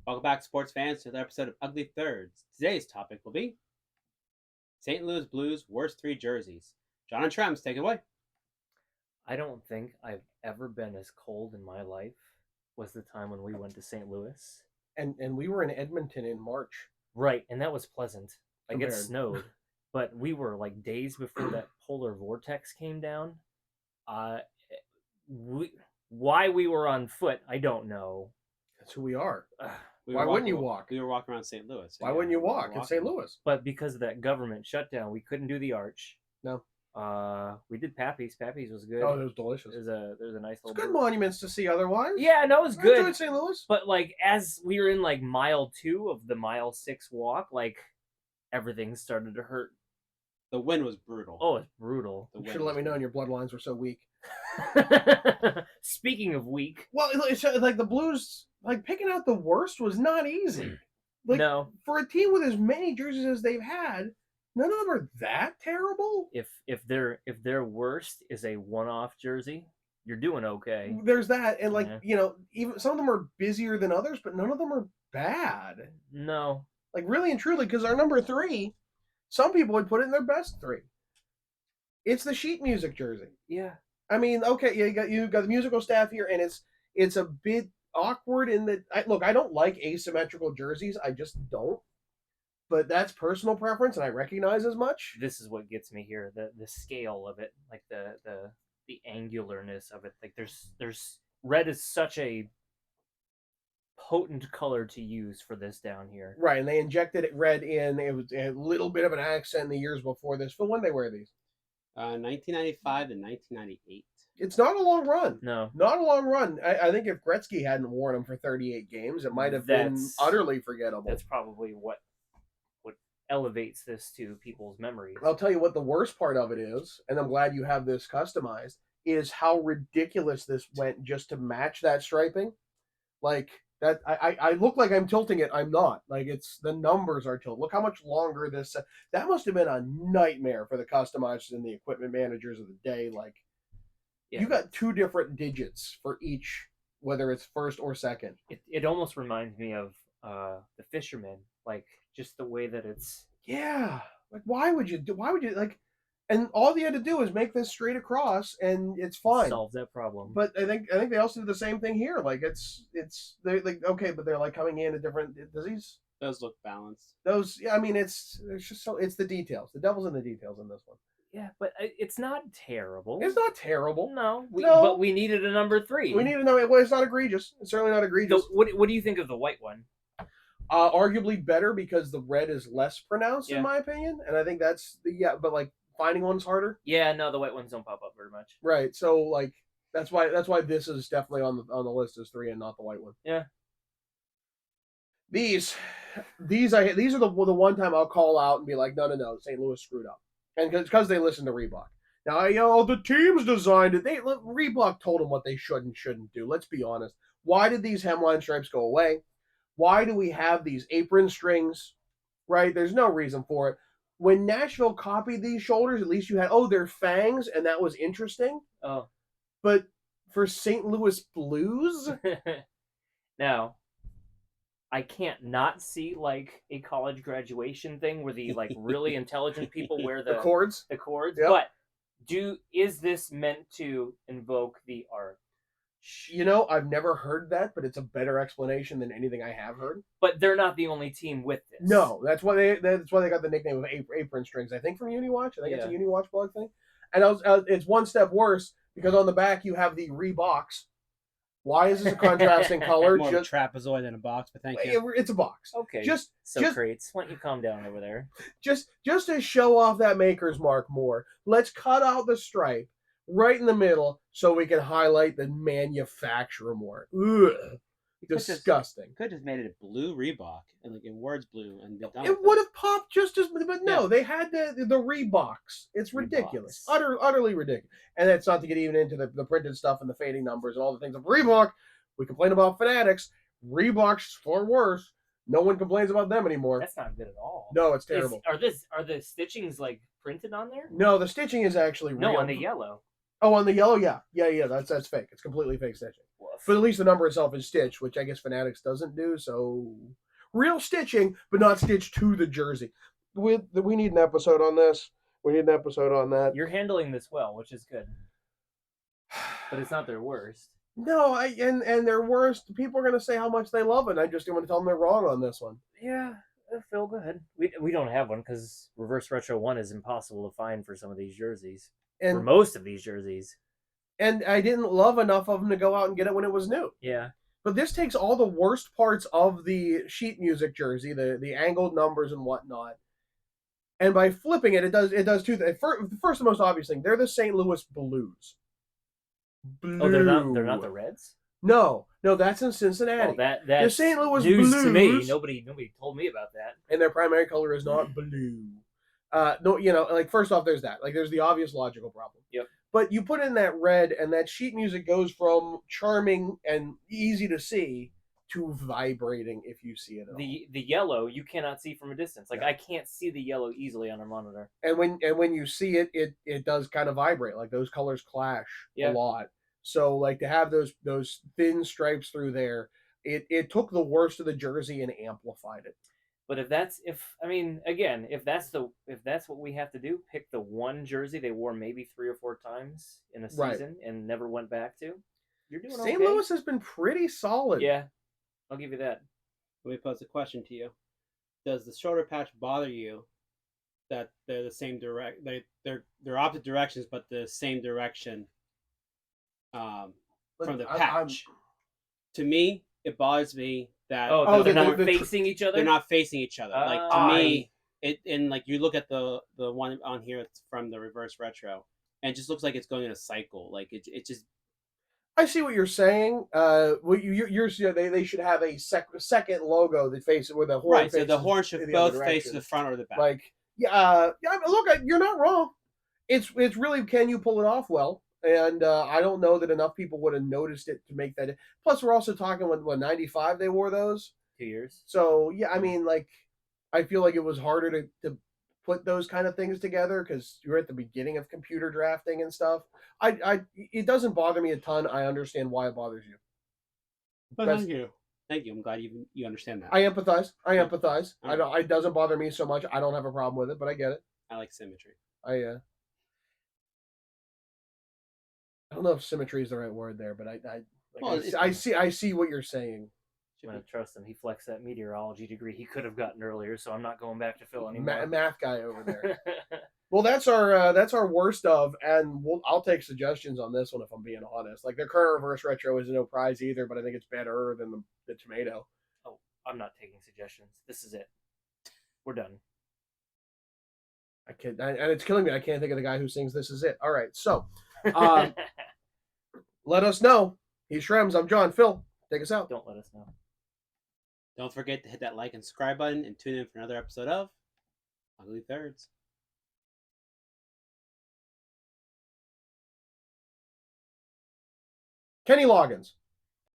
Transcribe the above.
Welcome back, sports fans, to another episode of Ugly Thirds. Today's topic will be St. Louis Blues' worst three jerseys. John and Trems, take it away. I don't think I've ever been as cold in my life was the time when we went to St. Louis. And we were in Edmonton in March. Right, and that was pleasant. Like it Compared. snowed, but we were like days before that polar vortex came down. Why we were on foot, I don't know. That's who we are. We Why were wouldn't you walking- walk? We were walking around St. Louis. Why wouldn't you we were walk in walking. St. Louis? But because of that government shutdown, we couldn't do the arch. No. We did Pappy's. Pappy's was good. Oh, it was delicious. There's a nice It's little good monuments to see otherwise. Yeah, no, it was I good. enjoyed St. Louis. But like as we were in like mile 2 of the mile 6 walk, like everything started to hurt. The wind was brutal. Oh, it's brutal. The You wind should have let was me know and your bloodlines were so weak. Speaking of weak, Well, it's like the Blues, like picking out the worst was not easy. Like no. for a team with as many jerseys as they've had, none of them are that terrible. If their worst is a one-off jersey, you're doing okay. There's that, and like Yeah. even some of them are busier than others, but none of them are bad. No. Like really and truly, because our number 3, some people would put it in their best 3. It's the sheet music jersey. Yeah. I mean, okay, you got the musical staff here, and it's a bit awkward in that. I don't like asymmetrical jerseys. I just don't. But that's personal preference, and I recognize as much. This is what gets me here. The scale of it, like the angularness of it. Like there's red is such a potent color to use for this down here. Right, and they injected it red in. It was a little bit of an accent in the years before this. Phil, when they wear these? 1995 and 1998. It's not a long run. No. Not a long run. I think if Gretzky hadn't worn them for 38 games, it might have been That's- utterly forgettable. That's probably what elevates this to people's memories. I'll tell you what the worst part of it is, and I'm glad you have this customized, is how ridiculous this went just to match that striping. Like that, I look like I'm tilting it. I'm not. Like it's the numbers are tilted. Look how much longer this. That must have been a nightmare for the customizers and the equipment managers of the day. Like Yeah. you got 2 different digits for each, whether it's first or second. It almost reminds me of the Fisherman, like just the way that it's. Yeah. Like why would you like? And all you had to do is make this straight across, and it's fine. Solves that problem. But I think they also do the same thing here. Like they're like okay, but they're like coming in at different disease. Those look balanced. Those I mean it's just so it's the details. The devil's in the details in this one. Yeah, but it's not terrible. It's not terrible. No, No. but we needed a number 3. We need to know it's not egregious. It's certainly not egregious. What do you think of the white one? Arguably better because the red is less pronounced Yeah. in my opinion, and I think that's but like finding one's harder. Yeah, no, the white ones don't pop up very much. Right. So like that's why this is definitely on the list as 3 and not the white one. Yeah. These are the one time I'll call out and be like, no, St. Louis screwed up, and because they listened to Reebok. Now the teams designed it. Reebok told them what they should and shouldn't do. Let's be honest. Why did these hemline stripes go away? Why do we have these apron strings? Right? There's no reason for it. When Nashville copied these shoulders, at least you had they're fangs, and that was interesting. Oh. But for St. Louis Blues, Now, I can't not see like a college graduation thing where the like really intelligent people wear the cords. the cords. Yep. But is this meant to invoke the art? I've never heard that, but it's a better explanation than anything I have heard. But they're not the only team with this. No, that's why they got the nickname of apron strings. I think from UniWatch. I think it's a UniWatch blog thing. And it's one step worse because on the back you have the Reeboks. Why is this a contrasting color? More of a trapezoid than a box, but thank you. It's a box. Okay. Just Crates, why don't you calm down over there? just to show off that maker's mark more. Let's cut out the stripe right in the middle so we can highlight the manufacturer more. Ugh. Disgusting. Could have made it a blue Reebok and like in words blue and be done It with would have popped just as, but no, Yeah. they had the Reeboks. It's ridiculous, Reeboks. utterly ridiculous. And that's not to get even into the printed stuff and the fading numbers and all the things of Reebok. We complain about Fanatics. Reebok's far worse. No one complains about them anymore. That's not good at all. No, it's terrible. Are the stitchings like printed on there? No, the stitching is actually real. No, on the yellow. Oh, on the yellow, yeah. That's fake. It's completely fake stitching. Woof. But at least the number itself is stitched, which I guess Fanatics doesn't do. So real stitching, but not stitched to the jersey. We need an episode on this. We need an episode on that. You're handling this well, which is good. But it's not their worst. No, and their worst. People are gonna say how much they love it. And I just want to tell them they're wrong on this one. Yeah, Phil, go ahead. We don't have one because Reverse Retro 1 is impossible to find for some of these jerseys. For And most of these jerseys. and I didn't love enough of them to go out and get it when it was new. Yeah. But this takes all the worst parts of the sheet music jersey, the angled numbers and whatnot, and by flipping it, it does two things. First, the most obvious thing, they're the St. Louis Blues. Blue. Oh, they're not the Reds? No, that's in Cincinnati. Oh, that's the St. Louis news Blues to me. Nobody told me about that. And their primary color is not blue. No, like first off, there's that. Like, there's the obvious logical problem. Yep. But you put in that red, and that sheet music goes from charming and easy to see to vibrating if you see it at all. The yellow you cannot see from a distance. Like Yeah. I can't see the yellow easily on a monitor. And when you see it, it does kind of vibrate. Like, those colors clash a Yeah. lot. So, like, to have those thin stripes through there, it took the worst of the jersey and amplified it. But if that's what we have to do, pick the one jersey they wore maybe 3 or 4 times in a Right. season and never went back to. You're doing St. okay. Louis has been pretty solid. Yeah, I'll give you that. Let me pose a question to you: does the shoulder patch bother you? That they're the same they're opposite directions, but the same direction from the patch. To me, it bothers me that They're not the- facing each other. they're not facing each other. Like, to Ah. me, and like, you look at the one on here, it's from the Reverse Retro, and it just looks like it's going in a cycle. Like, it just I see what you're saying. They should have a second logo that faces where the horn. right. So the faces horn should in the both other face to direction. the front or the back. Like, look, you're not wrong. It's really, can you pull it off well? And I don't know that enough people would have noticed it to make that. Plus, we're also talking when 95 they wore those. 2 years. So yeah, I mean, like, I feel like it was harder to put those kind of things together because you're at the beginning of computer drafting and stuff. It doesn't bother me a ton. I understand why it bothers you. But That's- thank you. I'm glad you understand that. I empathize. Okay. I don't. It doesn't bother me so much. I don't have a problem with it, but I get it. I like symmetry. I don't know if symmetry is the right word there, but Well, I see what you're saying. I'm gonna trust him. He flexed that meteorology degree he could have gotten earlier, so I'm not going back to Phil anymore. Math guy over there. Well, that's our worst of, and I'll take suggestions on this one if I'm being honest. Like, their current Reverse Retro is no prize either, but I think it's better than the tomato. Oh, I'm not taking suggestions. This is it. We're done. And it's killing me. I can't think of the guy who sings "This Is It." All right, so let us know. He's Shrems. I'm John. Phil, take us out. Don't let us know. Don't forget to hit that like and subscribe button and tune in for another episode of Ugly Thirds. Kenny Loggins.